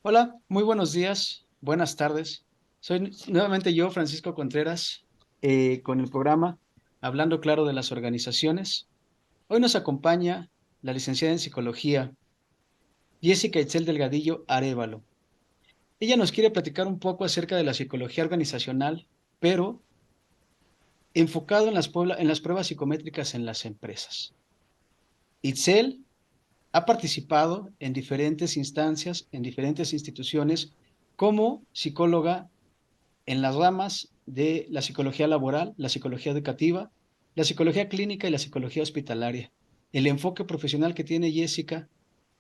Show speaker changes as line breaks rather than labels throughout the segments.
Hola, muy buenos días, buenas tardes. Soy nuevamente yo, Francisco Contreras, con el programa Hablando Claro de las Organizaciones. Hoy nos acompaña la licenciada en Psicología, Jessica Itzel Delgadillo Arévalo. Ella nos quiere platicar un poco acerca de la psicología organizacional, pero enfocado en las pruebas psicométricas en las empresas. Itzel ha participado en diferentes instancias, en diferentes instituciones, como psicóloga en las ramas de la psicología laboral, la psicología educativa, la psicología clínica y la psicología hospitalaria. El enfoque profesional que tiene Jessica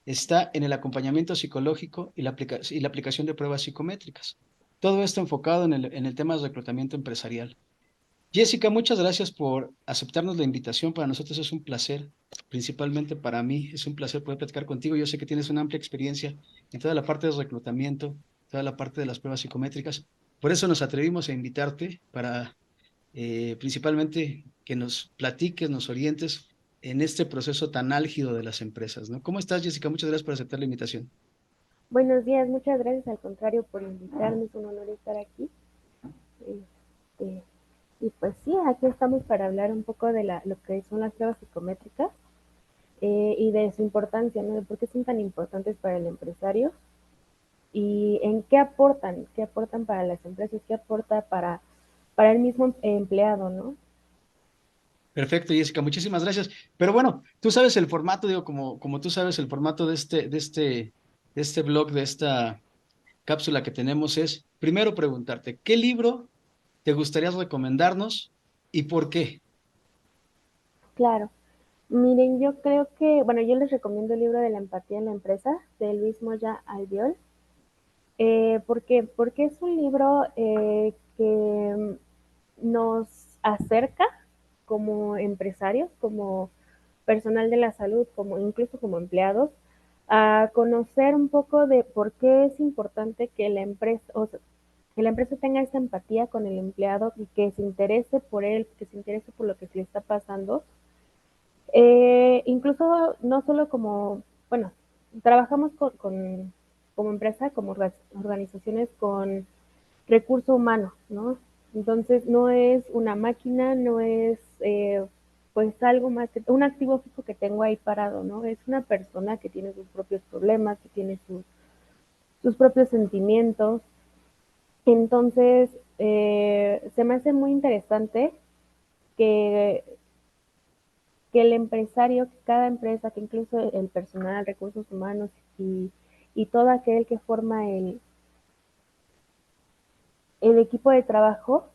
está en el acompañamiento psicológico y y la aplicación de pruebas psicométricas. Todo esto enfocado en el tema de reclutamiento empresarial. Jessica, muchas gracias por aceptarnos la invitación. Para nosotros es un placer, principalmente para mí, es un placer poder platicar contigo. Yo sé que tienes una amplia experiencia en toda la parte de reclutamiento, toda la parte de las pruebas psicométricas. Por eso nos atrevimos a invitarte para principalmente que nos platiques, nos orientes en este proceso tan álgido de las empresas, ¿no? ¿Cómo estás, Jessica? Muchas gracias por aceptar la invitación.
Buenos días, muchas gracias al contrario por invitarme, es un honor estar aquí. Este, y pues sí, aquí estamos para hablar un poco de lo que son las pruebas psicométricas y de su importancia, ¿no? De por qué son tan importantes para el empresario y en qué aportan para las empresas, qué aporta para el mismo empleado, ¿no?
Perfecto, Jessica, muchísimas gracias. Pero bueno, tú sabes el formato, digo, como tú sabes, el formato de este blog, de esta cápsula que tenemos es, primero preguntarte, ¿qué libro te gustaría recomendarnos y por qué?
Claro. Miren, yo creo que, bueno, yo les recomiendo el libro de la empatía en la empresa de Luis Moya Albiol. ¿Por qué? Porque es un libro que nos acerca como empresarios, como personal de la salud, como incluso como empleados, a conocer un poco de por qué es importante que la empresa, o sea, que la empresa tenga esa empatía con el empleado y que se interese por él, que se interese por lo que se le está pasando. Incluso no solo como, bueno, trabajamos como empresa, como organizaciones con recurso humano, ¿no? Entonces no es una máquina, no es pues algo más que un activo fijo que tengo ahí parado, ¿no? Es una persona que tiene sus propios problemas, que tiene sus propios sentimientos. Entonces, se me hace muy interesante que, que el empresario, que cada empresa, que incluso el personal, recursos humanos y todo aquel que forma el equipo de trabajo,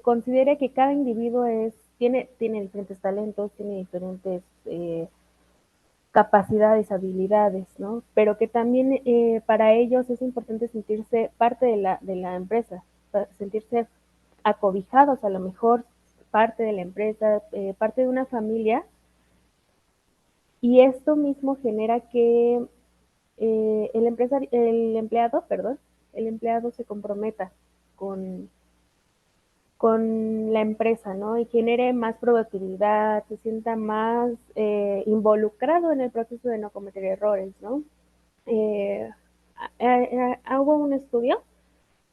considere que cada individuo tiene diferentes talentos, tiene diferentes capacidades, habilidades, ¿no? Pero que también para ellos es importante sentirse parte de la empresa, sentirse acobijados a lo mejor, parte de la empresa, parte de una familia, y esto mismo genera que el empleado, perdón, el empleado se comprometa con, con la empresa, ¿no? Y genere más productividad, se sienta más involucrado en el proceso de no cometer errores, ¿no? Eh, Hubo un estudio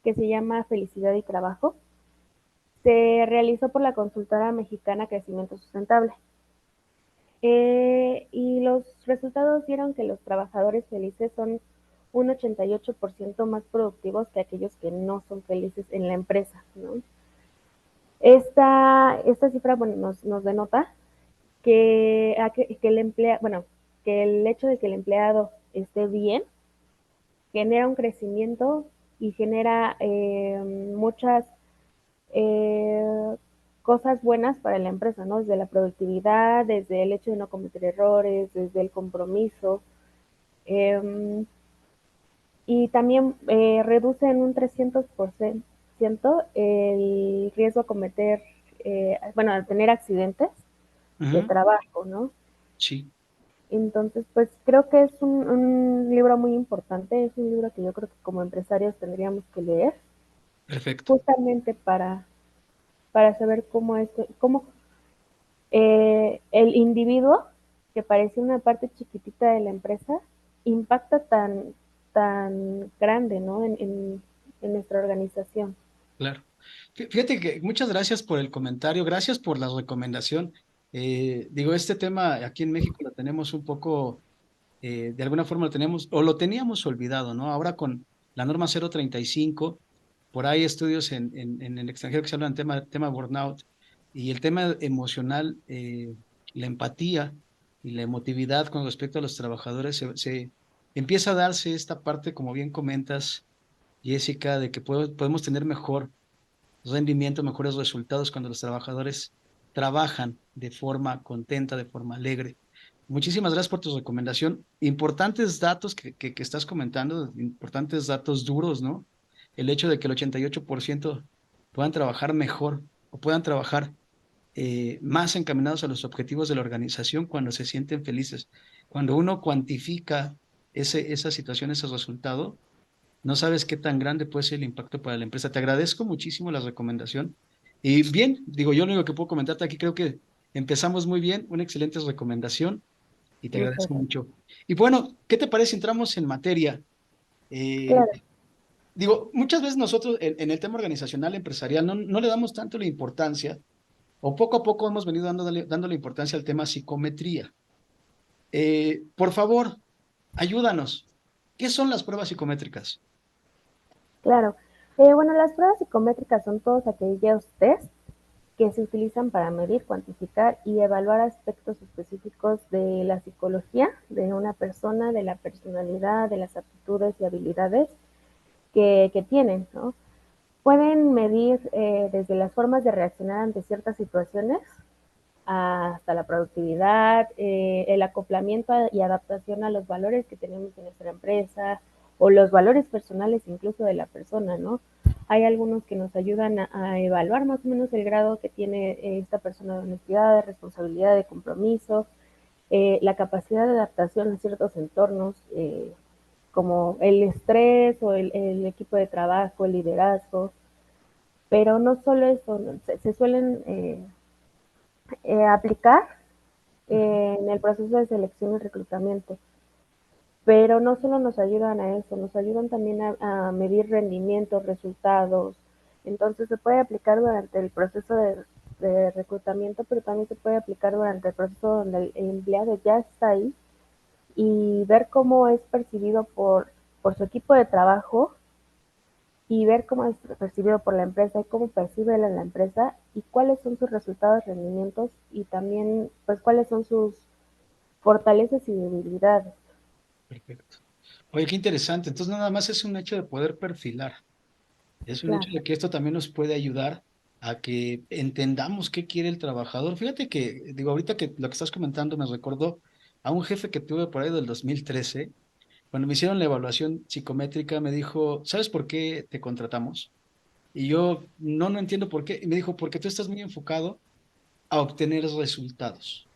que se llama Felicidad y Trabajo, se realizó por la consultora mexicana Crecimiento Sustentable. Y los resultados dieron que los trabajadores felices son un 88% más productivos que aquellos que no son felices en la empresa, ¿no? Esta cifra, bueno, nos denota que el bueno, que el hecho de que el empleado esté bien genera un crecimiento y genera muchas eh, cosas buenas para la empresa, ¿no? Desde la productividad, desde el hecho de no cometer errores, desde el compromiso. Eh, y también reduce en un 300% el riesgo a cometer, bueno, a tener accidentes de
Ujú.
trabajo, ¿no?
Sí,
Entonces, pues creo que es un libro muy importante, es un libro que yo creo que como empresarios tendríamos que leer,
perfecto.
justamente para saber cómo el individuo, que parece una parte chiquitita de la empresa, impacta tan, tan grande, ¿no? En nuestra organización.
Claro. Fíjate que muchas gracias por el comentario, gracias por la recomendación. Digo, este tema aquí en México lo tenemos un poco, de alguna forma lo tenemos, o lo teníamos olvidado, ¿no? Ahora con la norma 035, por ahí estudios en el extranjero que se hablan tema burnout y el tema emocional, la empatía y la emotividad con respecto a los trabajadores, se empieza a darse esta parte, como bien comentas, Jessica, de que podemos tener mejor rendimiento, mejores resultados cuando los trabajadores trabajan de forma contenta, de forma alegre. Muchísimas gracias por tu recomendación. Importantes datos que estás comentando, importantes datos duros, ¿no? El hecho de que el 88% puedan trabajar mejor o puedan trabajar más encaminados a los objetivos de la organización cuando se sienten felices. Cuando uno cuantifica esa situación, ese resultado, no sabes qué tan grande puede ser el impacto para la empresa. Te agradezco muchísimo la recomendación. Y bien, digo, yo lo único que puedo comentarte aquí, creo que empezamos muy bien, una excelente recomendación y te
Muchas
agradezco
gracias.
mucho. Y bueno, ¿qué te parece si entramos en materia? Eh,
Claro,
digo, muchas veces nosotros en el tema organizacional, empresarial, no le damos tanto la importancia, o poco a poco hemos venido dándole importancia al tema psicometría. Por favor, ayúdanos. ¿Qué son las pruebas psicométricas?
claro. Bueno, las pruebas psicométricas son todos aquellos test que se utilizan para medir, cuantificar y evaluar aspectos específicos de la psicología de una persona, de la personalidad, de las aptitudes y habilidades que tienen, ¿no? Pueden medir desde las formas de reaccionar ante ciertas situaciones hasta la productividad, el acoplamiento y adaptación a los valores que tenemos en nuestra empresa o los valores personales incluso de la persona, ¿no? Hay algunos que nos ayudan a evaluar más o menos el grado que tiene esta persona de honestidad, de responsabilidad, de compromiso, la capacidad de adaptación a ciertos entornos, como el estrés o el equipo de trabajo, el liderazgo, pero no solo eso, se suelen aplicar en el proceso de selección y reclutamiento. Pero no solo nos ayudan a eso, nos ayudan también a medir rendimientos, resultados. Entonces se puede aplicar durante el proceso de reclutamiento, pero también se puede aplicar durante el proceso donde el empleado ya está ahí y ver cómo es percibido por su equipo de trabajo y ver cómo es percibido por la empresa y cómo percibe la empresa y cuáles son sus resultados, rendimientos y también pues cuáles son sus fortalezas y debilidades.
Perfecto. Oye, qué interesante. Entonces, nada más es un hecho de poder perfilar. Es un hecho
Claro.
de que esto también nos puede ayudar a que entendamos qué quiere el trabajador. Fíjate que, digo, ahorita que lo que estás comentando me recordó a un jefe que tuve por ahí del 2013. Cuando me hicieron la evaluación psicométrica, me dijo, ¿sabes por qué te contratamos? Y yo, no entiendo por qué. Y me dijo, porque tú estás muy enfocado a obtener resultados.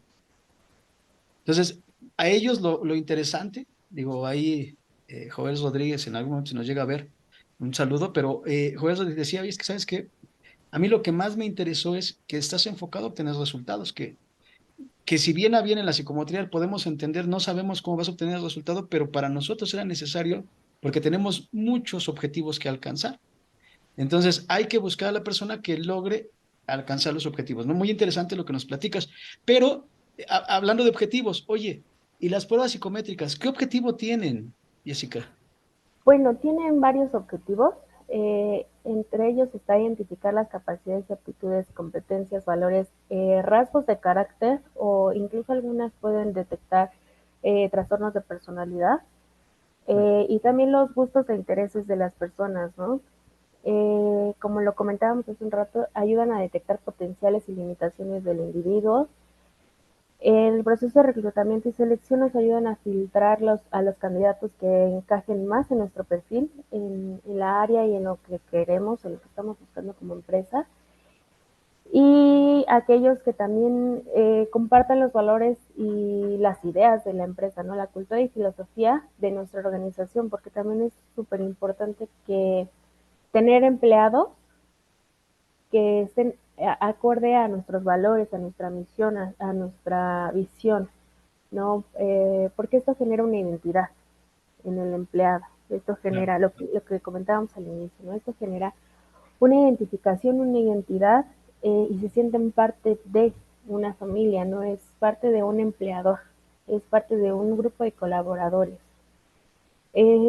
Entonces, a ellos lo interesante, digo, ahí Joel Rodríguez en algún momento se nos llega a ver, un saludo, pero Joel Rodríguez decía, oye, es que sabes que a mí lo que más me interesó es que estás enfocado a obtener resultados, que si bien a bien en la psicometría podemos entender, no sabemos cómo vas a obtener el resultado, pero para nosotros era necesario porque tenemos muchos objetivos que alcanzar. Entonces, hay que buscar a la persona que logre alcanzar los objetivos, ¿no? Muy interesante lo que nos platicas, pero hablando de objetivos, oye, ¿y las pruebas psicométricas, qué objetivo tienen, Jessica?
Bueno, tienen varios objetivos. Entre ellos está identificar las capacidades, aptitudes, competencias, valores, rasgos de carácter o incluso algunas pueden detectar trastornos de personalidad y también los gustos e intereses de las personas, ¿no? Como lo comentábamos hace un rato, ayudan a detectar potenciales y limitaciones del individuo. El proceso de reclutamiento y selección nos ayudan a filtrar a los candidatos que encajen más en nuestro perfil, en la área y en lo que queremos, en lo que estamos buscando como empresa. Y aquellos que también compartan los valores y las ideas de la empresa, ¿no? La cultura y filosofía de nuestra organización, porque también es súper importante que tener empleados que estén acorde a nuestros valores, a nuestra misión, a nuestra visión, ¿no? Porque esto genera una identidad en el empleado. Esto
Claro.
genera lo que comentábamos al inicio, ¿no? Esto genera una identificación, una identidad y se sienten parte de una familia, no es parte de un empleador, es parte de un grupo de colaboradores.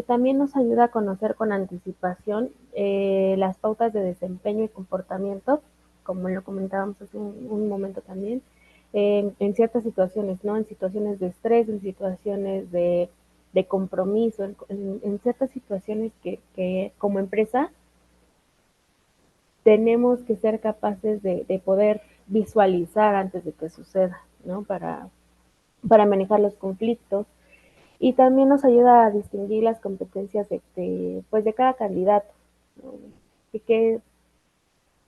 También nos ayuda a conocer con anticipación las pautas de desempeño y comportamiento, como lo comentábamos hace un momento también, en ciertas situaciones, ¿no? En situaciones de estrés, en situaciones de compromiso, en ciertas situaciones que como empresa tenemos que ser capaces de poder visualizar antes de que suceda, ¿no? Para manejar los conflictos y también nos ayuda a distinguir las competencias pues de cada candidato, ¿no? Y que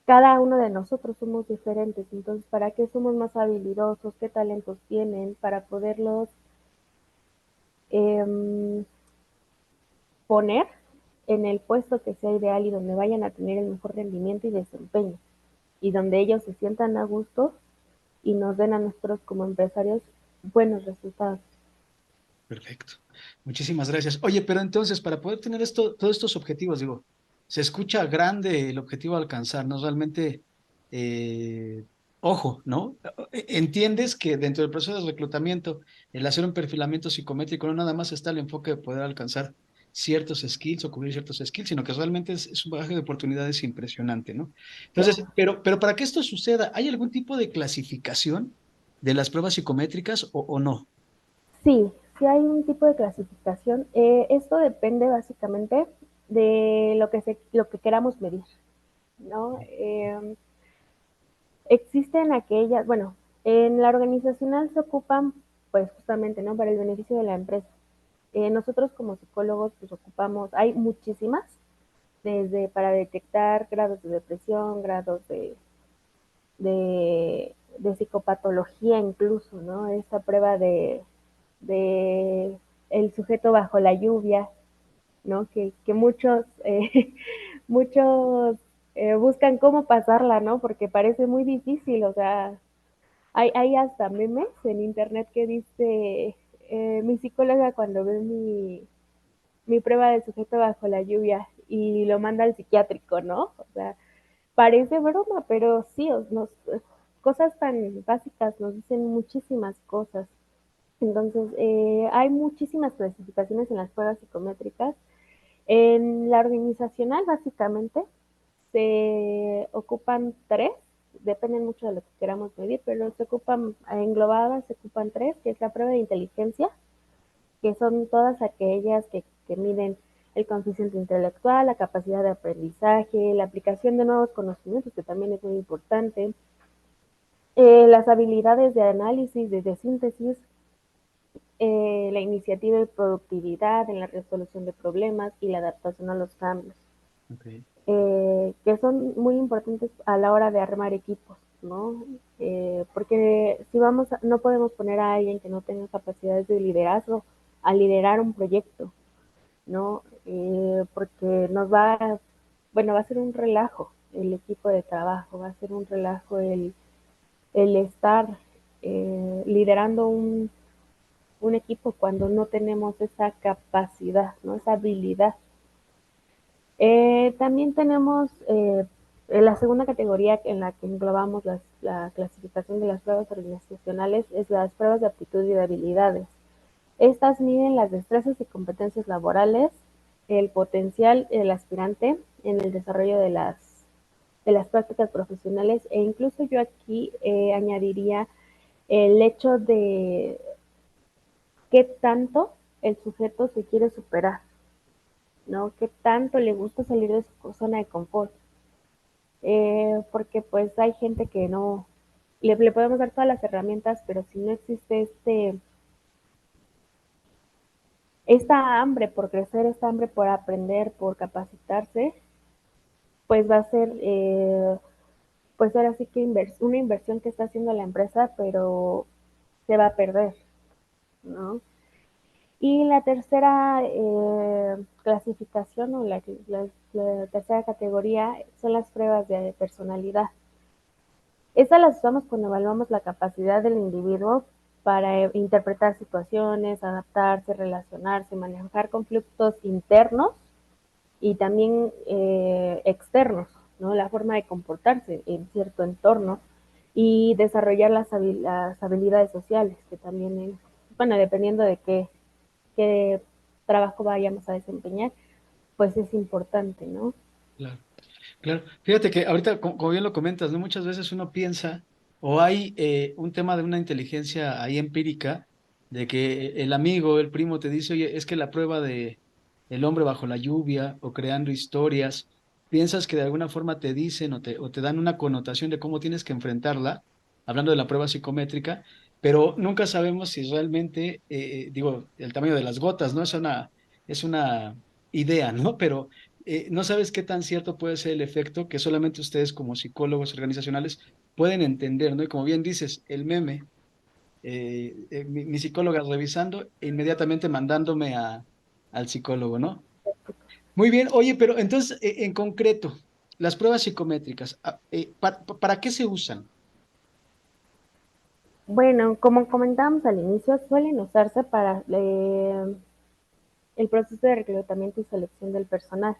cada uno de nosotros somos diferentes, entonces, ¿para qué somos más habilidosos? ¿Qué talentos tienen? Para poderlos eh, poner en el puesto que sea ideal y donde vayan a tener el mejor rendimiento y desempeño, y donde ellos se sientan a gusto y nos den a nosotros como empresarios buenos resultados.
Perfecto. Muchísimas gracias. Oye, pero entonces, para poder tener todos estos objetivos, digo, se escucha grande el objetivo a alcanzar, ¿no? Realmente, eh, ojo, ¿no? Entiendes que dentro del proceso de reclutamiento, el hacer un perfilamiento psicométrico no nada más está el enfoque de poder alcanzar ciertos skills o cubrir ciertos skills, sino que realmente es un bagaje de oportunidades impresionante, ¿no? Entonces,
Claro.
pero para que esto suceda, ¿hay algún tipo de clasificación de las pruebas psicométricas o no?
Sí, sí hay un tipo de clasificación. Esto depende básicamente de lo que queramos medir, ¿no? Existen aquellas, bueno, en la organizacional se ocupan, pues justamente, ¿no? Para el beneficio de la empresa. Nosotros como psicólogos, pues ocupamos, hay muchísimas, desde para detectar grados de depresión, grados de psicopatología incluso, ¿no? Esta prueba de el sujeto bajo la lluvia, ¿no? Que muchos, muchos buscan cómo pasarla, ¿no? Porque parece muy difícil, o sea, hay hasta memes en internet que dice, mi psicóloga cuando ve mi prueba de sujeto bajo la lluvia y lo manda al psiquiátrico, ¿no? O sea, parece broma, pero sí, cosas tan básicas nos dicen muchísimas cosas. Entonces, hay muchísimas clasificaciones en las pruebas psicométricas. En la organizacional, básicamente, se ocupan tres, dependen mucho de lo que queramos medir, pero se ocupan englobadas, se ocupan tres, que es la prueba de inteligencia, que son todas aquellas que miden el coeficiente intelectual, la capacidad de aprendizaje, la aplicación de nuevos conocimientos, que también es muy importante, las habilidades de análisis, de síntesis, la iniciativa y productividad en la resolución de problemas y la adaptación a los cambios,
Ok.
que son muy importantes a la hora de armar equipos, ¿no? Porque si no podemos poner a alguien que no tenga capacidades de liderazgo a liderar un proyecto, ¿no? Porque bueno, va a ser un relajo el equipo de trabajo, va a ser un relajo el estar liderando un equipo cuando no tenemos esa capacidad, ¿no? Esa habilidad. También tenemos la segunda categoría en la que englobamos la clasificación de las pruebas organizacionales es las pruebas de aptitud y de habilidades. Estas miden las destrezas y competencias laborales, el potencial del aspirante en el desarrollo de las prácticas profesionales e incluso yo aquí añadiría el hecho de qué tanto el sujeto se quiere superar, ¿no? Qué tanto le gusta salir de su zona de confort. Porque pues hay gente que no, le podemos dar todas las herramientas, pero si no existe esta hambre por crecer, esta hambre por aprender, por capacitarse, pues va a ser, pues ahora sí que una inversión que está haciendo la empresa, pero se va a perder, ¿no? Y la tercera clasificación o la tercera categoría son las pruebas de personalidad. Estas las usamos cuando evaluamos la capacidad del individuo para interpretar situaciones, adaptarse, relacionarse, manejar conflictos internos y también externos, ¿no? La forma de comportarse en cierto entorno y desarrollar las habilidades sociales, que también es, bueno, dependiendo de qué trabajo vayamos a desempeñar, pues es importante, ¿no?
Claro. Claro, fíjate que ahorita, como bien lo comentas, ¿no? Muchas veces uno piensa, o hay un tema de una inteligencia ahí empírica, de que el amigo, el primo te dice, oye, es que la prueba de el hombre bajo la lluvia, o creando historias, piensas que de alguna forma te dicen o te dan una connotación de cómo tienes que enfrentarla, hablando de la prueba psicométrica, pero nunca sabemos si realmente, digo, el tamaño de las gotas, ¿no? Es una idea, ¿no? Pero no sabes qué tan cierto puede ser el efecto que solamente ustedes como psicólogos organizacionales pueden entender, ¿no? Y como bien dices, el meme, mi psicóloga revisando e inmediatamente mandándome al psicólogo, ¿no? Muy bien, oye, pero entonces, en concreto, las pruebas psicométricas, ¿para qué se usan?
Bueno, como comentábamos al inicio, suelen usarse para el proceso de reclutamiento y selección del personal.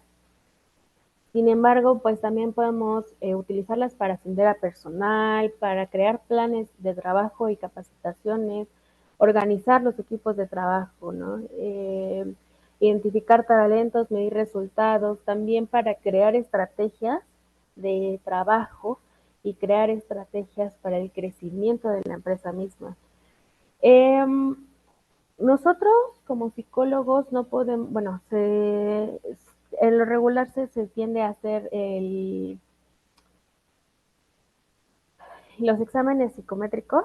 Sin embargo, pues también podemos utilizarlas para ascender a personal, para crear planes de trabajo y capacitaciones, organizar los equipos de trabajo, ¿no? Identificar talentos, medir resultados, también para crear estrategias de trabajo y crear estrategias para el crecimiento de la empresa misma. Eh, Nosotros como psicólogos no podemos, bueno, en lo regular se tiende a hacer los exámenes psicométricos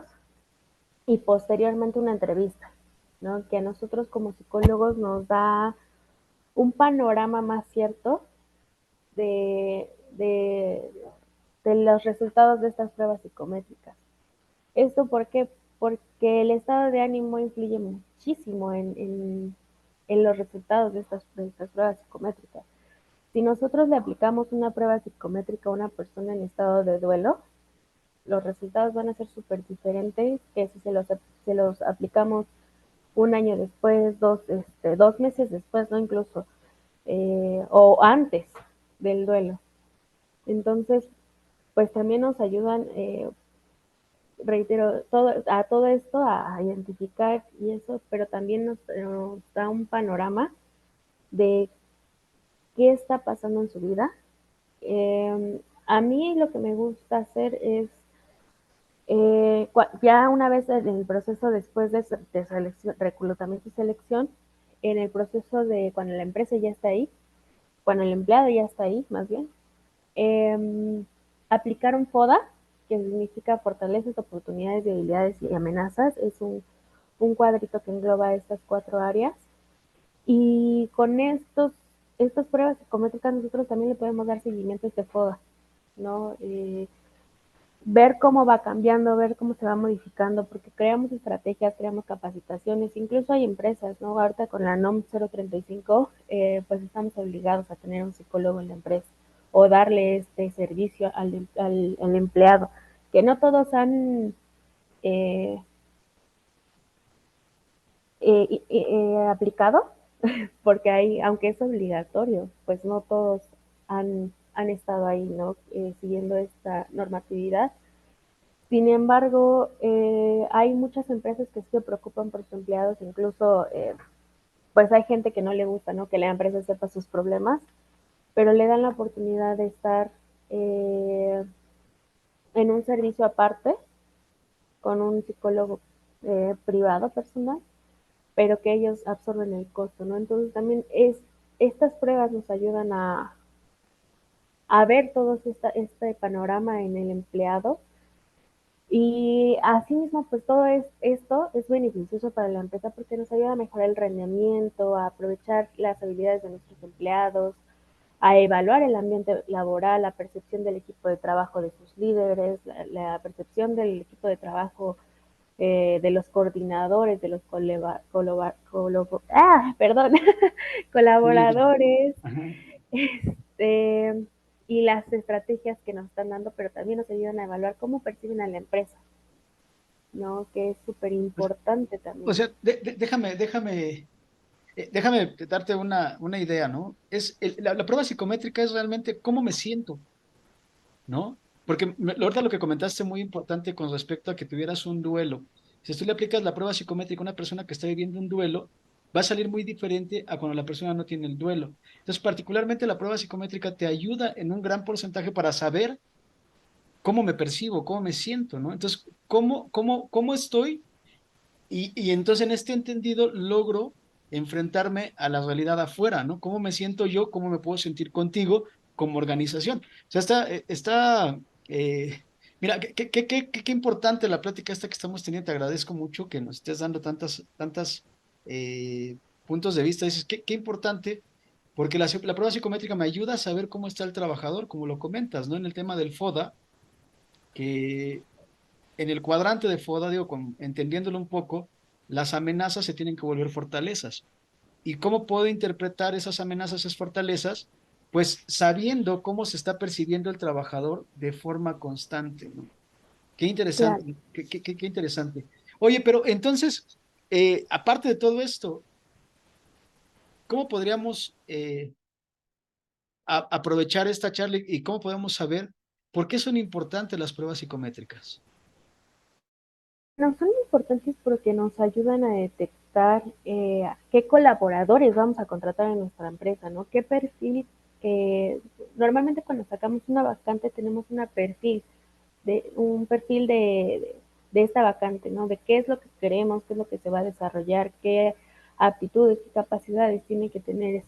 y posteriormente una entrevista, ¿no? Que a nosotros como psicólogos nos da un panorama más cierto de, de los resultados de estas pruebas psicométricas. ¿Esto por qué? Porque el estado de ánimo influye muchísimo en los resultados de estas pruebas psicométricas. Si nosotros le aplicamos una prueba psicométrica a una persona en estado de duelo, los resultados van a ser súper diferentes que si se los aplicamos un año después, 2 meses después, no incluso, o antes del duelo. Entonces, pues también nos ayudan, reitero, a todo esto, a identificar y eso, pero también nos da un panorama de qué está pasando en su vida. A mí lo que me gusta hacer es, ya una vez en el proceso después de selección, reclutamiento y selección, en el proceso de cuando la empresa ya está ahí, cuando el empleado ya está ahí, más bien, eh, aplicar un FODA, que significa fortalezas, oportunidades, debilidades y amenazas. Es un cuadrito que engloba estas 4 áreas. Y con estas pruebas psicométricas nosotros también le podemos dar seguimiento a este FODA, ¿no? Ver cómo va cambiando, ver cómo se va modificando, porque creamos estrategias, creamos capacitaciones, incluso hay empresas, ¿no? Ahorita con la NOM 035, pues estamos obligados a tener un psicólogo en la empresa o darle este servicio al empleado, que no todos han eh, aplicado, porque aunque es obligatorio, pues no todos han estado ahí, ¿no? Siguiendo esta normatividad. Sin embargo, hay muchas empresas que se preocupan por sus empleados, incluso pues hay gente que no le gusta, ¿no? Que la empresa sepa sus problemas, pero le dan la oportunidad de estar eh, en un servicio aparte con un psicólogo privado personal, pero que ellos absorben el costo, ¿no? Entonces también estas pruebas nos ayudan a ver todo este panorama en el empleado. Y asimismo, pues esto es beneficioso para la empresa porque nos ayuda a mejorar el rendimiento, a aprovechar las habilidades de nuestros empleados, a evaluar el ambiente laboral, la percepción del equipo de trabajo de sus líderes, la percepción del equipo de trabajo de los coordinadores, de los perdón,
Sí.
colaboradores,
Ajá.
este, y las estrategias que nos están dando, pero también nos ayudan a evaluar cómo perciben a la empresa. ¿no? Que es súper
Pues,
importante
o
también.
sea, déjame darte una idea, ¿no? La prueba psicométrica es realmente cómo me siento, ¿no? Porque ahorita lo que comentaste muy importante con respecto a que tuvieras un duelo. Si tú le aplicas la prueba psicométrica a una persona que está viviendo un duelo, va a salir muy diferente a cuando la persona no tiene el duelo. Entonces, particularmente la prueba psicométrica te ayuda en un gran porcentaje para saber cómo me percibo, cómo me siento, ¿no? Entonces, cómo estoy y entonces en este entendido logro enfrentarme a la realidad afuera, ¿no? ¿Cómo me siento yo? ¿Cómo me puedo sentir contigo como organización? O sea, eh, mira, qué importante la plática esta que estamos teniendo. Te agradezco mucho que nos estés dando tantas puntos de vista. Dices, qué importante, porque la prueba psicométrica me ayuda a saber cómo está el trabajador, como lo comentas, ¿no? En el tema del FODA, que en el cuadrante de FODA, digo, entendiéndolo un poco, las amenazas se tienen que volver fortalezas. ¿Y cómo puedo interpretar esas amenazas, esas fortalezas? Pues sabiendo cómo se está percibiendo el trabajador de forma constante, ¿no? Qué
Claro.
interesante, qué interesante. Oye, pero entonces, aparte de todo esto, ¿cómo podríamos aprovechar esta charla y cómo podemos saber por qué son importantes las pruebas psicométricas?
No, son importantes porque nos ayudan a detectar qué colaboradores vamos a contratar en nuestra empresa, ¿no? ¿Qué perfil? Normalmente cuando sacamos una vacante tenemos un perfil de esta vacante, ¿no? De qué es lo que queremos, qué es lo que se va a desarrollar, qué aptitudes, qué capacidades tiene que tener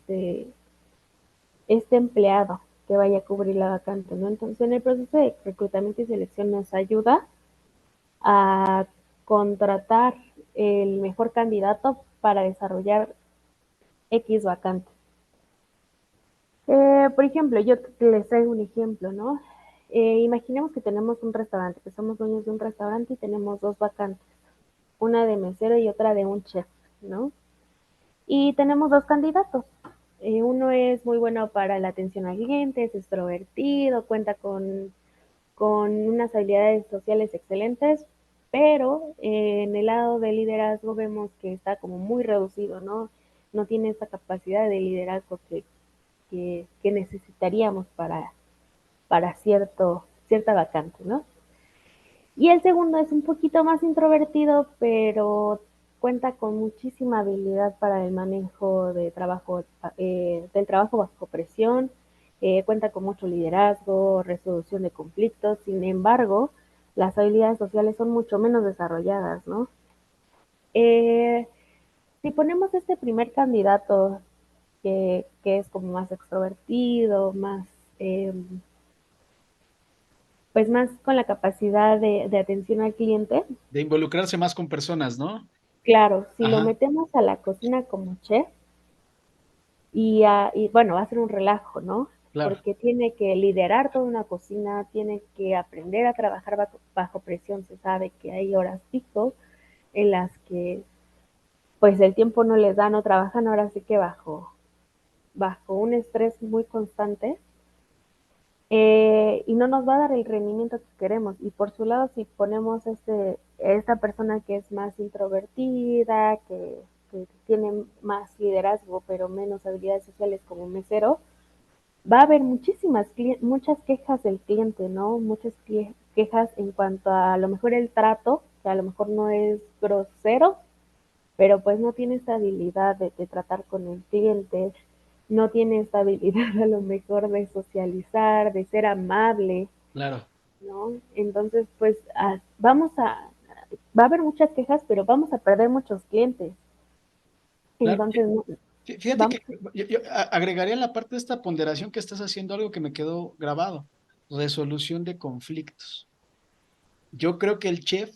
este empleado que vaya a cubrir la vacante, ¿no? Entonces, en el proceso de reclutamiento y selección nos ayuda a contratar el mejor candidato para desarrollar X vacante. Por ejemplo, yo les traigo un ejemplo, ¿no? Imaginemos que tenemos un restaurante, que somos dueños de un restaurante y tenemos dos vacantes, una de mesero y otra de un chef, ¿no? Y tenemos dos candidatos. Uno es muy bueno para la atención al cliente, es extrovertido, cuenta con unas habilidades sociales excelentes, pero en el lado de liderazgo vemos que está como muy reducido, ¿no? No tiene esa capacidad de liderazgo que necesitaríamos para cierta vacante, ¿no? Y el segundo es un poquito más introvertido, pero cuenta con muchísima habilidad para el manejo del trabajo bajo presión, cuenta con mucho liderazgo, resolución de conflictos, sin embargo, las habilidades sociales son mucho menos desarrolladas, ¿no? Eh, si ponemos este primer candidato que es como más extrovertido, eh, pues más con la capacidad de atención al cliente.
De involucrarse más con personas, ¿no?
Claro, si lo
Ajá,
metemos a la cocina como chef, y bueno, va a ser un relajo, ¿no?
claro.
Porque tiene que liderar toda una cocina, tiene que aprender a trabajar bajo presión. Se sabe que hay horas pico en las que pues el tiempo no les da, no trabajan, ahora sí que bajo un estrés muy constante, y no nos va a dar el rendimiento que queremos. Y por su lado, si ponemos esta persona que es más introvertida, que tiene más liderazgo, pero menos habilidades sociales como mesero, va a haber muchas quejas del cliente, ¿no? Muchas quejas en cuanto a lo mejor el trato, que a lo mejor no es grosero, pero pues no tiene esta habilidad de tratar con el cliente, no tiene esta habilidad a lo mejor de socializar, de ser amable,
Claro,
¿no? Entonces, pues va a haber muchas quejas, pero vamos a perder muchos clientes.
claro.
Entonces, no,
Fíjate
vamos,
que yo agregaría en la parte de esta ponderación que estás haciendo algo que me quedó grabado, resolución de conflictos. Yo creo que el chef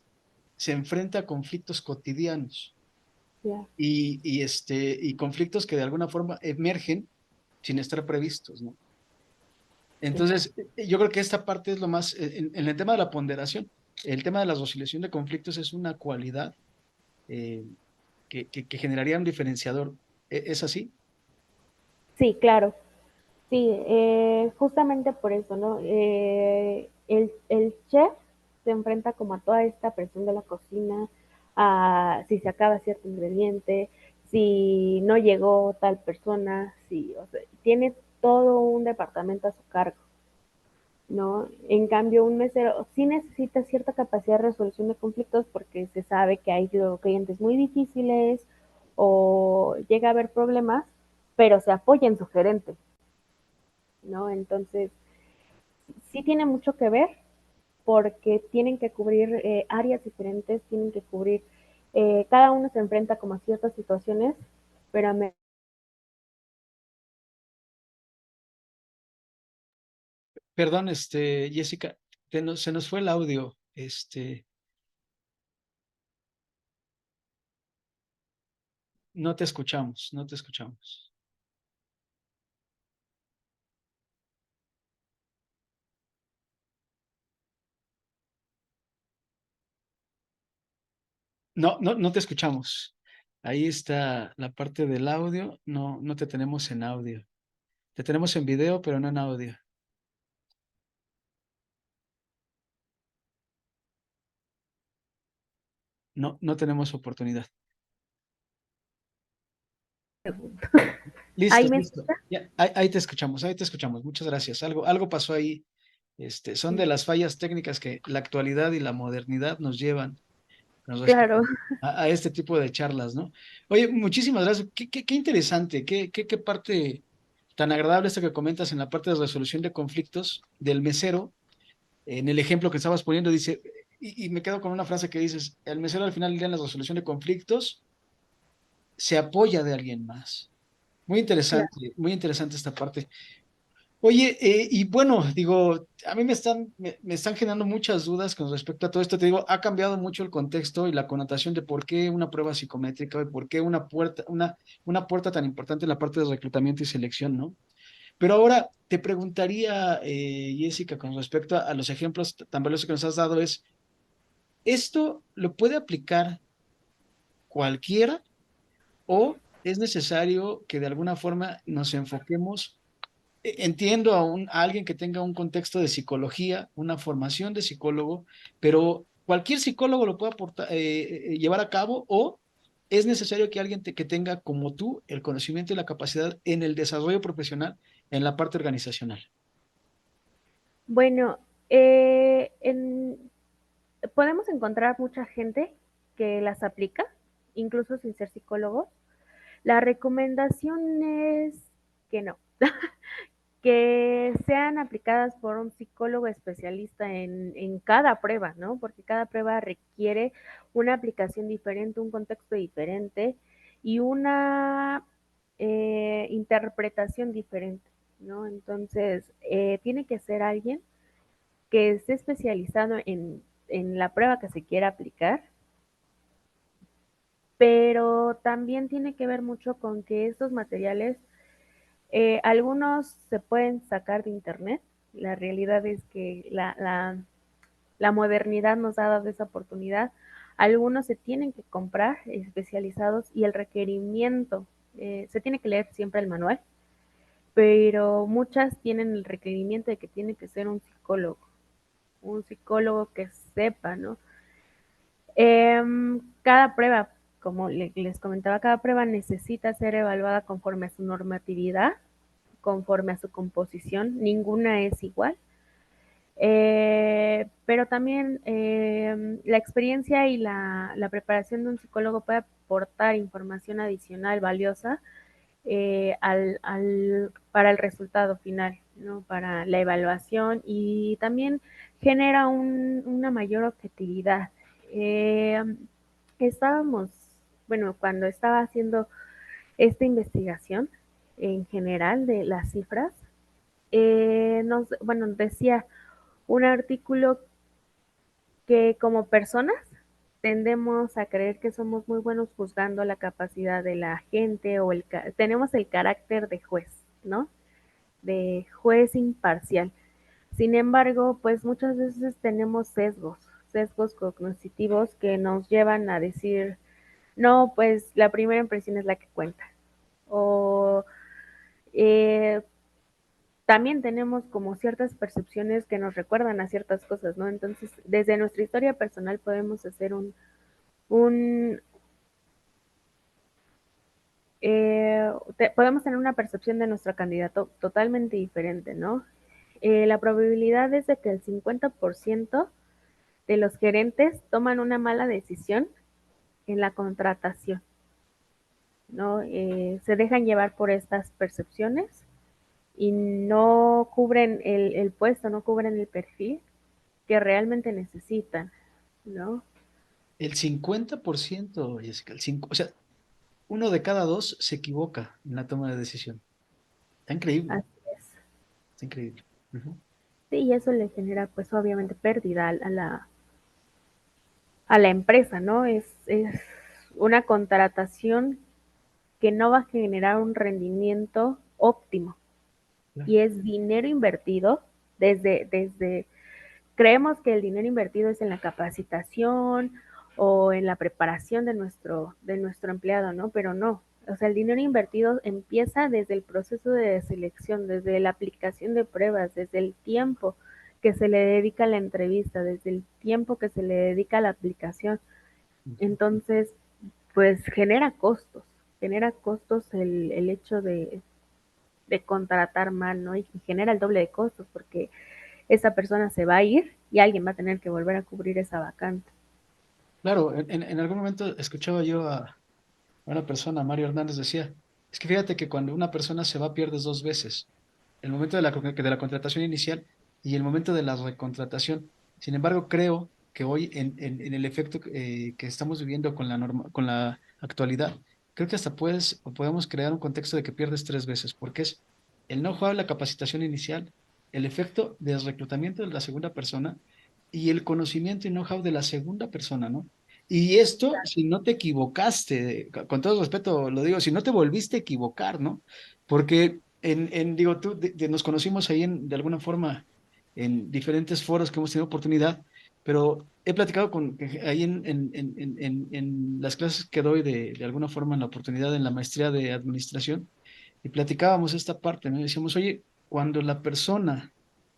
se enfrenta a conflictos cotidianos
ya,
y conflictos que de alguna forma emergen sin estar previstos, ¿no?
sí.
Entonces, yo creo que esta parte es lo más, en el tema de la ponderación, el tema de la resolución de conflictos es una cualidad eh, que generaría un diferenciador. ¿Es así?
Sí, claro. Sí, justamente por eso, ¿no? El chef se enfrenta como a toda esta presión de la cocina, a si se acaba cierto ingrediente, si no llegó tal persona, si, o sea, tiene todo un departamento a su cargo, ¿no? En cambio, un mesero sí necesita cierta capacidad de resolución de conflictos porque se sabe que hay clientes muy difíciles o llega a haber problemas, pero se apoya en su gerente, ¿no? Entonces, sí tiene mucho que ver porque tienen que cubrir áreas diferentes, tienen que cubrir, cada uno se enfrenta como a ciertas situaciones, pero me...
Perdón, Jessica, se nos fue el audio. No te escuchamos, no te escuchamos. No, no, no te escuchamos. Ahí está la parte del audio. No, no te tenemos en audio. Te tenemos en video, pero no en audio. No, no tenemos oportunidad.
¿Ahí
Listo,
me
listo.
escucha?
Ya, ahí te escuchamos, ahí te escuchamos. Muchas gracias. Algo pasó ahí. Son de las fallas técnicas que la actualidad y la modernidad nos llevan con respecto
Claro,
a este tipo de charlas, ¿no? Oye, muchísimas gracias. Qué interesante, qué parte tan agradable esta que comentas en la parte de resolución de conflictos del mesero. En el ejemplo que estabas poniendo, dice, y me quedo con una frase que dices, el mesero al final del día en la resolución de conflictos se apoya de alguien más.
claro.
Muy interesante esta parte. Oye, y bueno, digo, a mí me están generando muchas dudas con respecto a todo esto. Te digo, ha cambiado mucho el contexto y la connotación de por qué una prueba psicométrica y por qué una puerta tan importante en la parte de reclutamiento y selección, ¿no? Pero ahora te preguntaría, Jessica, con respecto a los ejemplos tan valiosos que nos has dado, ¿esto lo puede aplicar cualquiera o es necesario que de alguna forma nos enfoquemos? Entiendo a alguien que tenga un contexto de psicología, una formación de psicólogo, pero cualquier psicólogo lo puede llevar a cabo o es necesario que alguien que tenga como tú el conocimiento y la capacidad en el desarrollo profesional en la parte organizacional.
Bueno, podemos encontrar mucha gente que las aplica, incluso sin ser psicólogos. La recomendación es que no, que sean aplicadas por un psicólogo especialista en cada prueba, ¿no? Porque cada prueba requiere una aplicación diferente, un contexto diferente y una interpretación diferente, ¿no? Entonces, tiene que ser alguien que esté especializado en la prueba que se quiera aplicar, pero también tiene que ver mucho con que estos materiales, algunos se pueden sacar de internet. La realidad es que la modernidad nos ha dado esa oportunidad. Algunos se tienen que comprar especializados y el requerimiento, se tiene que leer siempre el manual, pero muchas tienen el requerimiento de que tiene que ser un psicólogo que sepa, ¿no? Cada prueba, como les comentaba, cada prueba necesita ser evaluada conforme a su normatividad, conforme a su composición, ninguna es igual. Pero también la experiencia y la preparación de un psicólogo puede aportar información adicional valiosa para el resultado final, ¿no? Para la evaluación y también genera una mayor objetividad. Eh, estábamos, bueno, cuando estaba haciendo esta investigación en general de las cifras, bueno, decía un artículo que como personas tendemos a creer que somos muy buenos juzgando la capacidad de la gente o tenemos el carácter de juez, ¿no? De juez imparcial. Sin embargo, pues muchas veces tenemos sesgos cognitivos que nos llevan a decir, no, pues la primera impresión es la que cuenta. O eh, también tenemos como ciertas percepciones que nos recuerdan a ciertas cosas, ¿no? Entonces, desde nuestra historia personal podemos hacer un podemos tener una percepción de nuestro candidato totalmente diferente, ¿no? La probabilidad es de que el 50% de los gerentes toman una mala decisión en la contratación, ¿no? Se dejan llevar por estas percepciones y no cubren el puesto, no cubren el perfil que realmente necesitan, ¿no?
El 50%, Jessica, o sea, uno de cada dos se equivoca en la toma de decisión. Está increíble,
Así es.
está increíble. Ujú.
Sí, y eso le genera pues obviamente pérdida a la empresa, ¿no? Es una contratación que no va a generar un rendimiento óptimo
Claro.
y es dinero invertido creemos que el dinero invertido es en la capacitación o en la preparación de nuestro empleado, ¿no? Pero no. O sea, el dinero invertido empieza desde el proceso de selección, desde la aplicación de pruebas, desde el tiempo que se le dedica a la entrevista, desde el tiempo que se le dedica a la aplicación.
Ujú.
Entonces, pues genera costos el hecho de contratar mal, ¿no? Y genera el doble de costos porque esa persona se va a ir y alguien va a tener que volver a cubrir esa vacante.
Claro, en algún momento escuchaba yo a una persona, Mario Hernández, decía, es que fíjate que cuando una persona se va pierdes dos veces, el momento de la contratación inicial y el momento de la recontratación. Sin embargo, creo que hoy en el efecto que estamos viviendo con con la actualidad, creo que hasta puedes o podemos crear un contexto de que pierdes tres veces, porque es el know-how de la capacitación inicial, el efecto del reclutamiento de la segunda persona y el conocimiento y know-how de la segunda persona, ¿no? Y esto, si no te equivocaste, con todo respeto lo digo, si no te volviste a equivocar, ¿no? Porque digo, nos conocimos ahí de alguna forma en diferentes foros que hemos tenido oportunidad, pero he platicado ahí en las clases que doy de alguna forma en la oportunidad en la maestría de administración, y platicábamos esta parte, ¿no? Y decíamos, oye, cuando la persona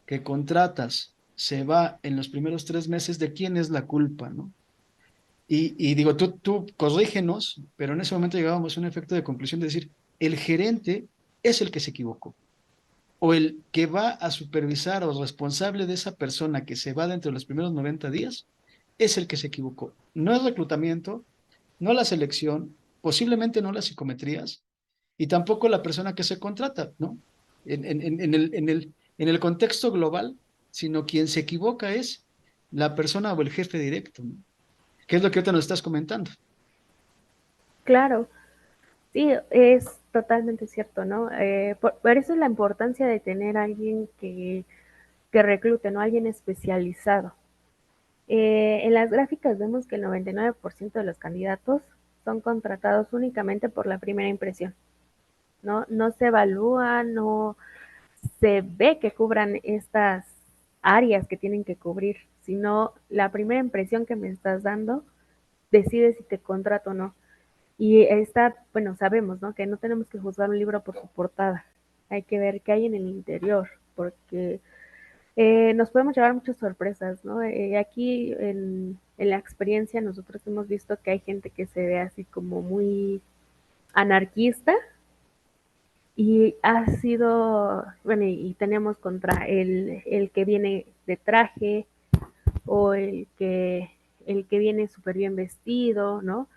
que contratas se va en los primeros 3 meses, ¿de quién es la culpa, no? Y digo, tú corrígenos, pero en ese momento llegábamos a un efecto de conclusión de decir, el gerente es el que se equivocó, o el que va a supervisar o responsable de esa persona que se va dentro de los primeros 90 días es el que se equivocó. No el reclutamiento, no la selección, posiblemente no las psicometrías, y tampoco la persona que se contrata, ¿no? En el contexto global, sino quien se equivoca es la persona o el jefe directo, ¿no? ¿Qué es lo que ahorita nos estás comentando?
Claro, sí, es totalmente cierto, ¿no? Por eso es la importancia de tener a alguien que reclute, ¿no? Alguien especializado. En las gráficas vemos que el 99% de los candidatos son contratados únicamente por la primera impresión, ¿no? No se evalúa, no se ve que cubran estas áreas que tienen que cubrir, sino la primera impresión que me estás dando decide si te contrato o no. Y está, bueno, sabemos, ¿no? Que no tenemos que juzgar un libro por su portada. Hay que ver qué hay en el interior, porque nos podemos llevar muchas sorpresas, ¿no? Aquí en la experiencia nosotros hemos visto que hay gente que se ve así como muy anarquista y ha sido, bueno, y tenemos contra el que viene de traje o el que viene súper bien vestido, ¿no?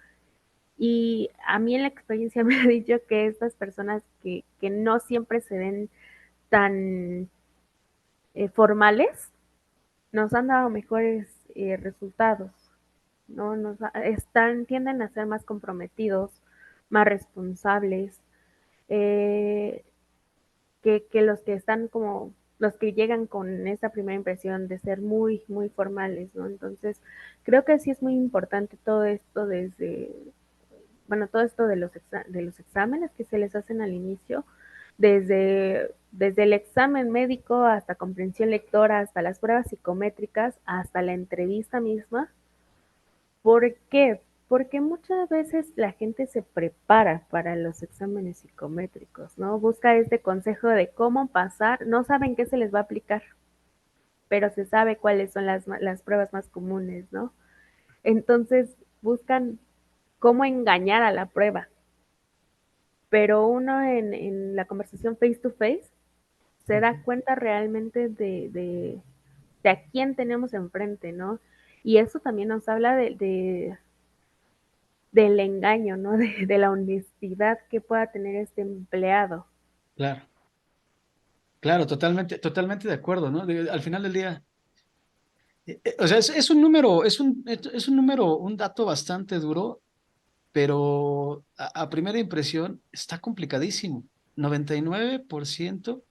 Y a mí en la experiencia me ha dicho que estas personas que no siempre se ven tan formales nos han dado mejores resultados, ¿no? Tienden a ser más comprometidos, más responsables, eh, que los que están como los que llegan con esa primera impresión de ser muy, muy formales, ¿no? Entonces, creo que sí es muy importante todo esto bueno, todo esto de los exámenes que se les hacen al inicio, desde el examen médico hasta comprensión lectora, hasta las pruebas psicométricas, hasta la entrevista misma. ¿Por qué? Porque muchas veces la gente se prepara para los exámenes psicométricos, ¿no? Busca este consejo de cómo pasar, no saben qué se les va a aplicar, pero se sabe cuáles son las pruebas más comunes, ¿no? Entonces buscan cómo engañar a la prueba, pero uno en la conversación face to face se da cuenta realmente de a quién tenemos enfrente, ¿no? Y eso también nos habla del engaño, ¿no? De la honestidad que pueda tener este empleado.
Claro, claro, totalmente, totalmente de acuerdo, ¿no? Al final del día, o sea, es un número, es un número, un dato bastante duro, pero a primera impresión está complicadísimo. 99%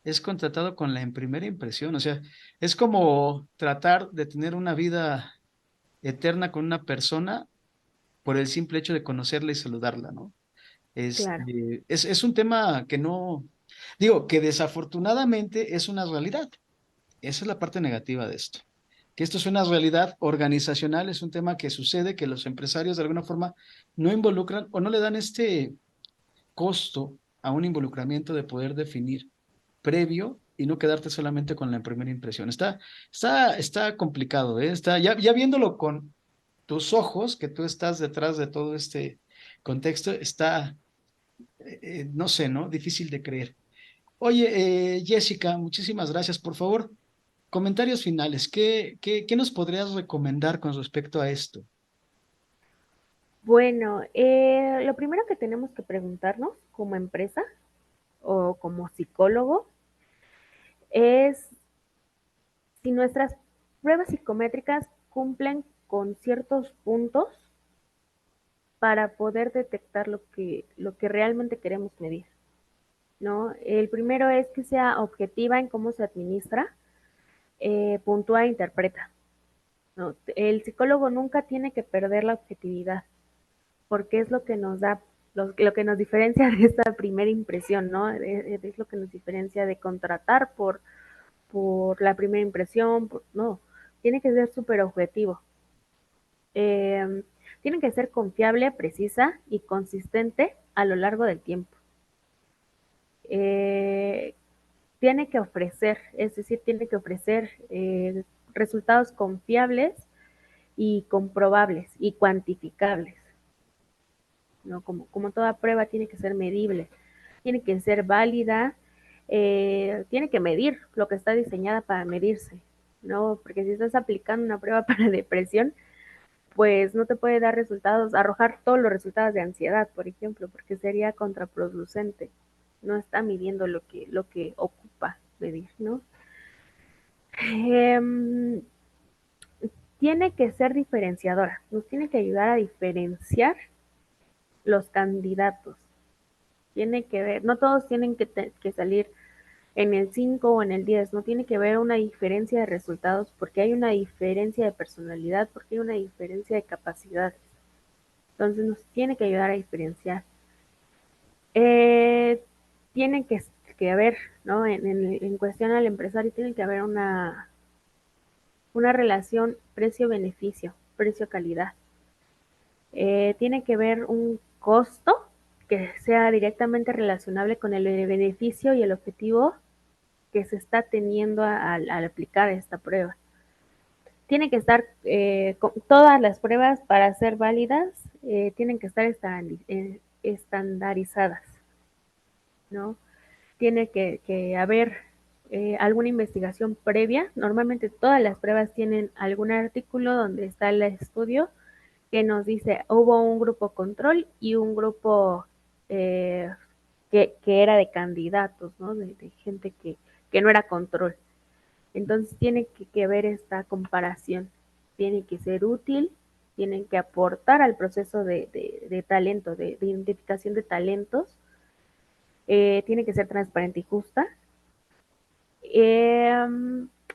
es contratado con la en primera impresión, o sea, es como tratar de tener una vida eterna con una persona por el simple hecho de conocerla y saludarla, ¿no?
Claro,
Es un tema que no, digo, que desafortunadamente es una realidad. Esa es la parte negativa de esto. Que esto es una realidad organizacional, es un tema que sucede, que los empresarios de alguna forma no involucran o no le dan este costo a un involucramiento de poder definir previo y no quedarte solamente con la primera impresión. Está complicado, ¿eh? Ya viéndolo con tus ojos, que tú estás detrás de todo este contexto, no sé, ¿no? Difícil de creer. Oye, Jessica, muchísimas gracias. Por favor, comentarios finales. ¿Qué nos podrías recomendar con respecto a esto?
bueno, lo primero que tenemos que preguntarnos como empresa o como psicólogo es si nuestras pruebas psicométricas cumplen con ciertos puntos para poder detectar lo que realmente queremos medir, ¿no? El primero es que sea objetiva en cómo se administra, puntúa e interpreta, ¿no? El psicólogo nunca tiene que perder la objetividad, porque es lo que nos da, lo que nos diferencia de esta primera impresión, ¿no? Es lo que nos diferencia de contratar por la primera impresión, no, tiene que ser súper objetivo. Eh, Tiene que ser confiable, precisa y consistente a lo largo del tiempo. Eh, Tiene que ofrecer, es decir, tiene que ofrecer resultados confiables y comprobables y cuantificables, ¿no? Como toda prueba tiene que ser medible, tiene que ser válida, tiene que medir lo que está diseñada para medirse, ¿no? Porque si estás aplicando una prueba para depresión, pues no te puede dar resultados, arrojar todos los resultados de ansiedad, por ejemplo, porque sería contraproducente. No está midiendo lo que ocupa medir, ¿no? Eh, Tiene que ser diferenciadora, nos tiene que ayudar a diferenciar los candidatos. Tiene que ver, no todos tienen que salir en el 5 o en el 10, no tiene que ver una diferencia de resultados porque hay una diferencia de personalidad, porque hay una diferencia de capacidades. Entonces nos tiene que ayudar a diferenciar. Eh, Tiene que haber, ¿no? En cuestión al empresario, tiene que haber una relación precio-beneficio, precio-calidad. Tiene que haber un costo que sea directamente relacionable con el beneficio y el objetivo que se está teniendo al aplicar esta prueba. Tiene que estar, todas las pruebas para ser válidas, tienen que estar estandarizadas, ¿no? Tiene que haber alguna investigación previa. Normalmente todas las pruebas tienen algún artículo donde está el estudio que nos dice hubo un grupo control y un grupo eh, que era de candidatos, ¿no? De gente que no era control. Entonces tiene que ver esta comparación, tiene que ser útil, tienen que aportar al proceso de talento, de identificación de talentos, tiene que ser transparente y justa. Eh,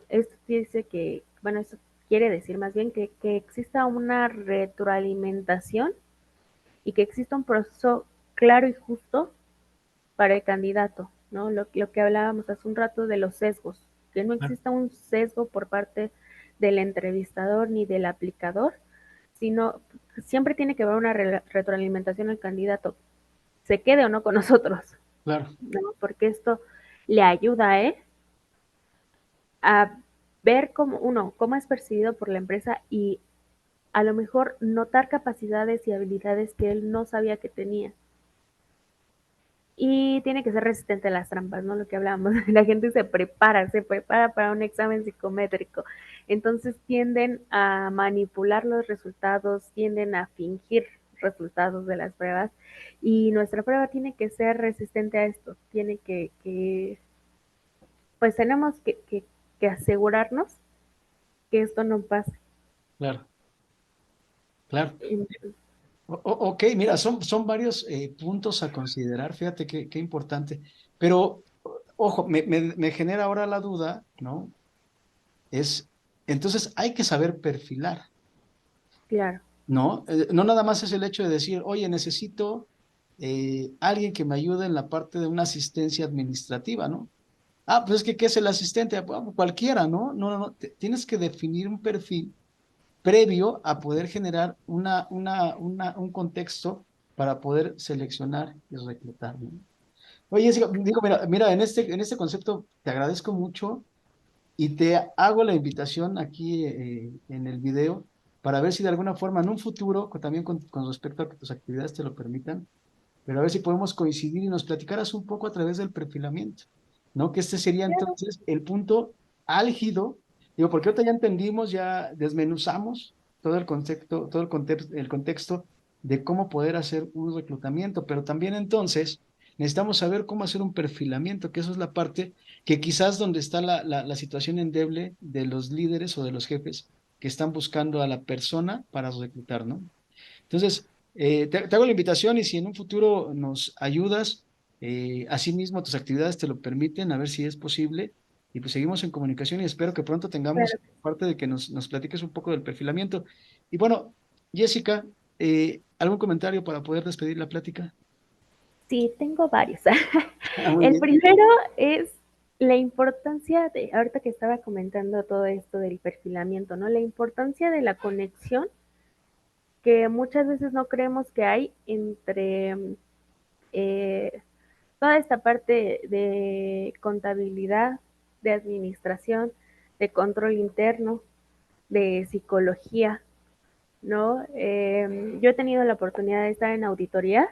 Esto dice que, bueno, eso quiere decir más bien que exista una retroalimentación y que exista un proceso claro y justo para el candidato, ¿no? Lo que hablábamos hace un rato de los sesgos, que no exista un sesgo por parte del entrevistador ni del aplicador, sino siempre tiene que haber una retroalimentación al candidato, se quede o no con nosotros,
Claro,
¿no? Porque esto le ayuda, a ver cómo, uno, cómo es percibido por la empresa y a lo mejor notar capacidades y habilidades que él no sabía que tenía. Y tiene que ser resistente a las trampas, ¿no? Lo que hablábamos, la gente se prepara para un examen psicométrico. Entonces tienden a manipular los resultados, tienden a fingir resultados de las pruebas y nuestra prueba tiene que ser resistente a esto, tiene pues tenemos que asegurarnos que esto no pase.
claro, claro. Ok, mira, son varios puntos a considerar, fíjate qué importante. Pero, ojo, me genera ahora la duda, ¿no? Es, entonces hay que saber perfilar,
Claro,
¿no? No nada más es el hecho de decir, oye, necesito alguien que me ayude en la parte de una asistencia administrativa, ¿no? Ah, pues es que, ¿qué es el asistente? Bueno, cualquiera, ¿no? No, no, no, tienes que definir un perfil previo a poder generar un contexto para poder seleccionar y reclutar, ¿no? Oye, digo, mira, en este concepto te agradezco mucho y te hago la invitación aquí en el video para ver si de alguna forma en un futuro, también con respecto a que tus actividades te lo permitan, pero a ver si podemos coincidir y nos platicaras un poco a través del perfilamiento, ¿no? Que este sería
claro,
entonces el punto álgido, digo, porque ahorita ya entendimos, ya desmenuzamos todo el contexto de cómo poder hacer un reclutamiento, pero también entonces necesitamos saber cómo hacer un perfilamiento, que eso es la parte que quizás donde está la situación endeble de los líderes o de los jefes que están buscando a la persona para reclutar, ¿no? Entonces, te hago la invitación y si en un futuro nos ayudas, asimismo tus actividades te lo permiten, a ver si es posible. Y pues seguimos en comunicación y espero que pronto tengamos
claro.
parte de que nos platiques un poco del perfilamiento. Y bueno, Jessica, ¿algún comentario para poder despedir la plática?
Sí, tengo varios.
Ah, muy
El
bien.
primero es la importancia de, ahorita que estaba comentando todo esto del perfilamiento, ¿no? La importancia de la conexión que muchas veces no creemos que hay entre eh, toda esta parte de contabilidad, de administración, de control interno, de psicología, ¿no? Yo he tenido la oportunidad de estar en auditorías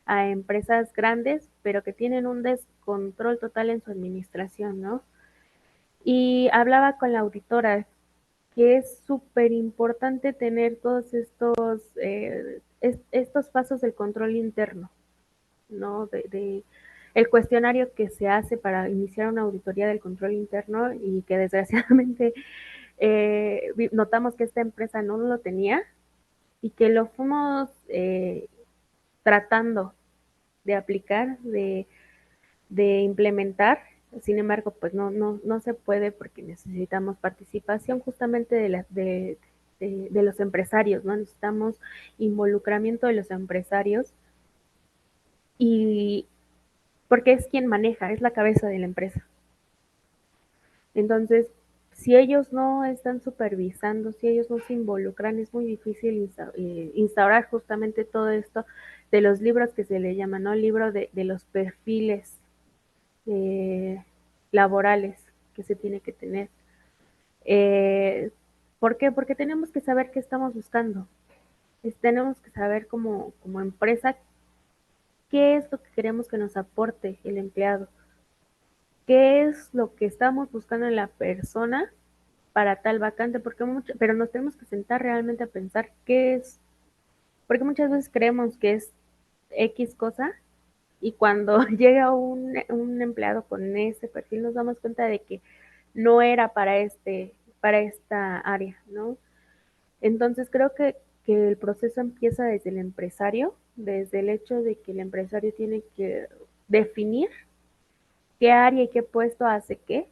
a empresas grandes, pero que tienen un descontrol total en su administración, ¿no? Y hablaba con la auditora que es súper importante tener todos estos pasos del control interno, ¿no? El cuestionario que se hace para iniciar una auditoría del control interno y que desgraciadamente notamos que esta empresa no lo tenía y que lo fuimos tratando de aplicar, de implementar. Sin embargo, pues no se puede porque necesitamos participación justamente de los empresarios, ¿no? Necesitamos involucramiento de los empresarios y porque es quien maneja, es la cabeza de la empresa. Entonces, si ellos no están supervisando, si ellos no se involucran, es muy difícil instaurar justamente todo esto de los libros que se le llaman, ¿no? El libro de los perfiles eh, laborales que se tiene que tener. Eh, ¿Por qué? Porque tenemos que saber qué estamos buscando. Tenemos que saber como empresa qué es lo que queremos que nos aporte el empleado, qué es lo que estamos buscando en la persona para tal vacante, pero nos tenemos que sentar realmente a pensar qué es, porque muchas veces creemos que es X cosa y cuando llega un empleado con ese perfil nos damos cuenta de que no era para esta área, ¿no? Entonces creo que el proceso empieza desde el empresario, desde el hecho de que el empresario tiene que definir qué área y qué puesto hace qué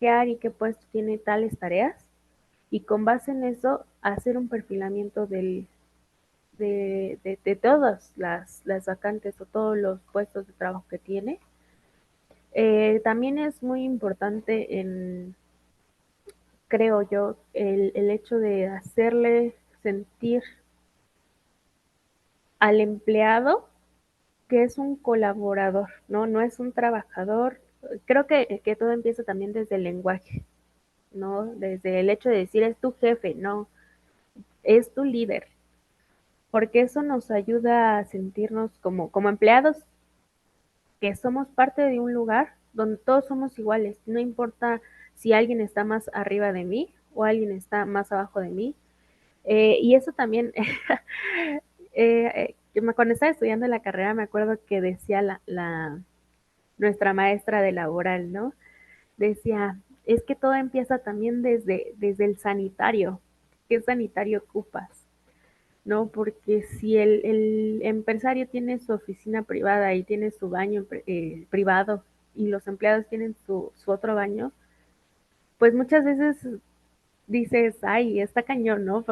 área y qué puesto tiene tales tareas, y con base en eso hacer un perfilamiento de todas las vacantes o todos los puestos de trabajo que tiene. También es muy importante creo yo, el hecho de sentir al empleado que es un colaborador, ¿no? No es un trabajador. Creo que todo empieza también desde el lenguaje, ¿no? Desde el hecho de decir es tu jefe, no, es tu líder, porque eso nos ayuda a sentirnos como empleados, que somos parte de un lugar donde todos somos iguales, no importa si alguien está más arriba de mí o alguien está más abajo de mí. Y eso también, cuando estaba estudiando la carrera, me acuerdo que decía nuestra maestra de laboral, ¿no? Decía, es que todo empieza también desde el sanitario. ¿Qué sanitario ocupas? ¿No? Porque si el empresario tiene su oficina privada y tiene su baño privado y los empleados tienen su otro baño, pues muchas veces dices, ay, está cañón, ¿no?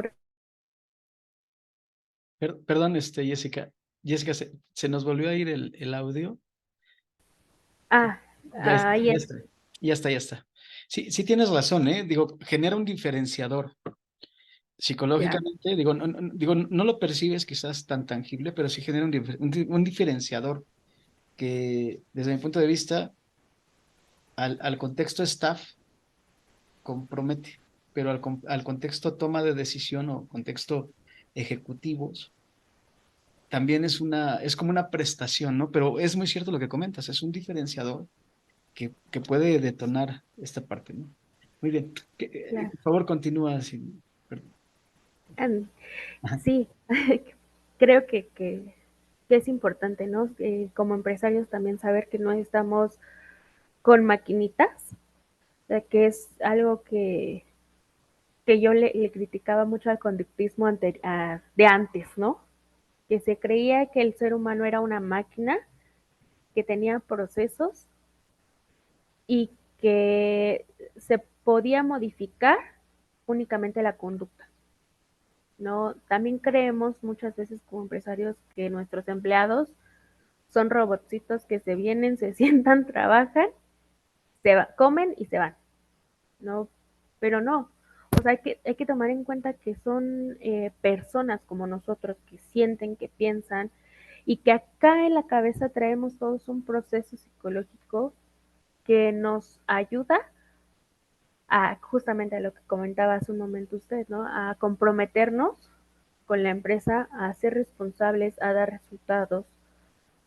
Perdón, Jessica. Jessica, se nos volvió a ir el audio.
Ah,
Ya está,
ahí
ya
es,
está, ya está, ya está. Sí, sí tienes razón, ¿eh? Digo, genera un diferenciador.
ya,
Psicológicamente, digo, digo, no lo percibes quizás tan tangible, pero sí genera un diferenciador que, desde mi punto de vista, al contexto staff compromete, pero al contexto toma de decisión o contexto ejecutivos, también es como una prestación, ¿no? Pero es muy cierto lo que comentas, es un diferenciador que puede detonar esta parte, ¿no? Muy bien.
claro.
Por favor, continúa. Perdón.
Em,
Ajá.
sí, creo que es importante, ¿no? Como empresarios también saber que no estamos con maquinitas, o sea, que es algo que yo le criticaba mucho al conductismo de antes, ¿no? Que se creía que el ser humano era una máquina que tenía procesos y que se podía modificar únicamente la conducta, ¿no? También creemos muchas veces como empresarios que nuestros empleados son robotcitos que se vienen, se sientan, trabajan, comen y se van, ¿no? Pero no, o sea, hay que tomar en cuenta que son personas como nosotros que sienten, que piensan y que acá en la cabeza traemos todos un proceso psicológico que nos ayuda a justamente a lo que comentaba hace un momento usted, ¿no? A comprometernos con la empresa, a ser responsables, a dar resultados,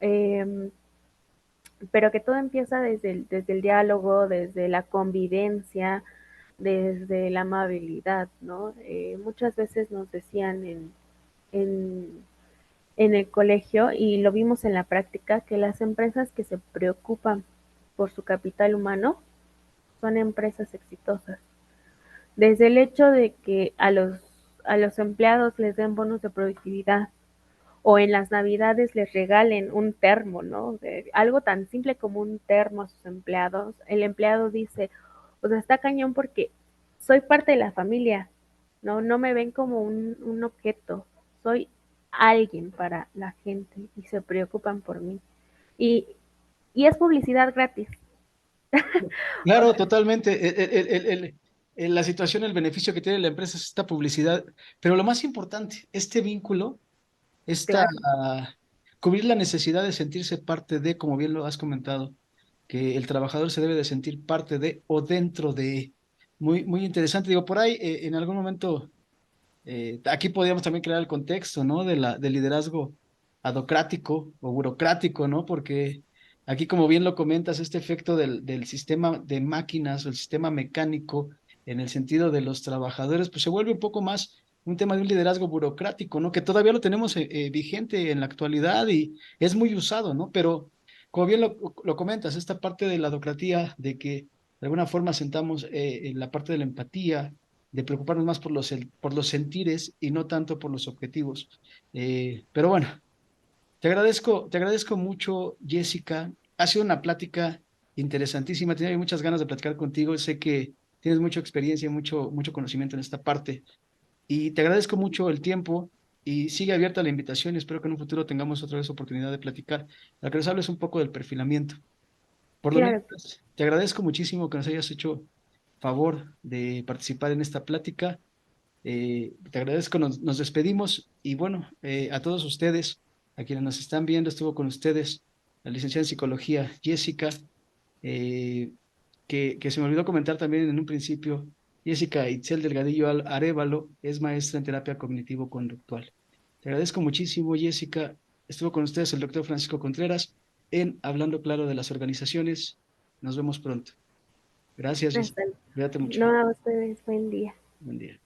eh, pero que todo empieza desde el diálogo, desde la convivencia, desde la amabilidad, ¿no? Muchas veces nos decían en, en el colegio y lo vimos en la práctica que las empresas que se preocupan por su capital humano son empresas exitosas. Desde el hecho de que a los empleados les den bonos de productividad o en las navidades les regalen un termo, ¿no? Algo tan simple como un termo a sus empleados. El empleado dice, o sea, está cañón porque soy parte de la familia, ¿no? No me ven como un objeto, soy alguien para la gente y se preocupan por mí. Y, y es publicidad gratis. O
Claro,
sea,
totalmente. La situación, el beneficio que tiene la empresa es esta publicidad, pero lo más importante, este vínculo, esta,
claro,
cubrir la necesidad de sentirse parte de, como bien lo has comentado, que el trabajador se debe de sentir parte de o dentro de. Muy, muy interesante. Digo, por ahí, en algún momento, aquí podríamos también crear el contexto, ¿no? Del liderazgo adocrático o burocrático, ¿no? Porque aquí, como bien lo comentas, este efecto del sistema de máquinas o el sistema mecánico en el sentido de los trabajadores, pues se vuelve un poco más un tema de un liderazgo burocrático, ¿no? Que todavía lo tenemos vigente en la actualidad y es muy usado, ¿no? Pero, como bien lo comentas, esta parte de la adocratía, de que de alguna forma sentamos en la parte de la empatía, de preocuparnos más por los sentires y no tanto por los objetivos. Pero bueno, te agradezco mucho, Jessica. Ha sido una plática interesantísima. Tenía muchas ganas de platicar contigo. Sé que tienes mucha experiencia y mucho conocimiento en esta parte. Y te agradezco mucho el tiempo y sigue abierta la invitación y espero que en un futuro tengamos otra vez oportunidad de platicar. La que nos hables un poco del perfilamiento. Por lo
claro.
mientras, te agradezco muchísimo que nos hayas hecho favor de participar en esta plática. Te agradezco, nos despedimos y bueno, a todos ustedes, a quienes nos están viendo, estuvo con ustedes la licenciada en psicología Jessica, eh, que se me olvidó comentar también en un principio. Jessica Itzel Delgadillo Arévalo es maestra en terapia cognitivo-conductual. Te agradezco muchísimo, Jessica. Estuvo con ustedes el doctor Francisco Contreras en Hablando Claro de las Organizaciones. Nos vemos pronto. Gracias, Jessica.
Hasta
Cuídate mucho.
no a ustedes, buen día.
Buen día.